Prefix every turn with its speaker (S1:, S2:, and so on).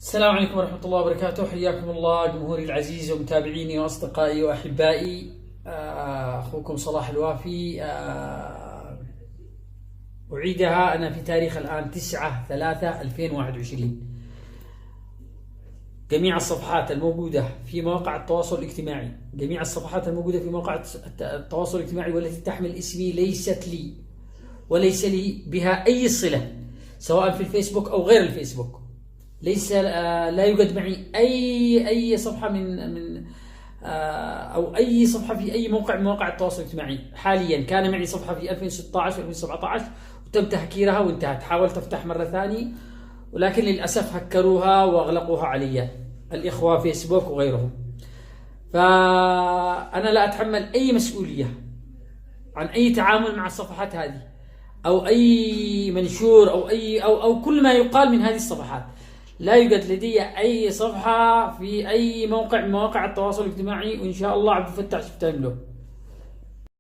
S1: السلام عليكم ورحمة الله وبركاته. حياكم الله جمهوري العزيز ومتابعيني وأصدقائي وأحبائي. أخوكم صلاح الوافي. أعيدها أنا في تاريخ الآن 9/3/2021. جميع الصفحات الموجودة في مواقع التواصل الاجتماعي، جميع الصفحات الموجودة في مواقع التواصل الاجتماعي والتي تحمل اسمي ليست لي وليس لي بها أي صلة، سواء في الفيسبوك أو غير الفيسبوك. لا يوجد معي أي صفحة من أو أي صفحة في أي موقع من مواقع التواصل الاجتماعي حاليا. كان معي صفحة في 2016 2017 وتم تهكيرها وانتهت. حاولت أفتح مرة ثانية ولكن للأسف هكروها وأغلقوها علي الإخوة فيسبوك وغيرهم. فأنا لا أتحمل أي مسؤولية عن أي تعامل مع الصفحات هذه أو أي منشور أو كل ما يقال من هذه الصفحات. لا يوجد لدي أي صفحة في أي موقع من مواقع التواصل الاجتماعي، وإن شاء الله عبد الفتاح شفتهم له.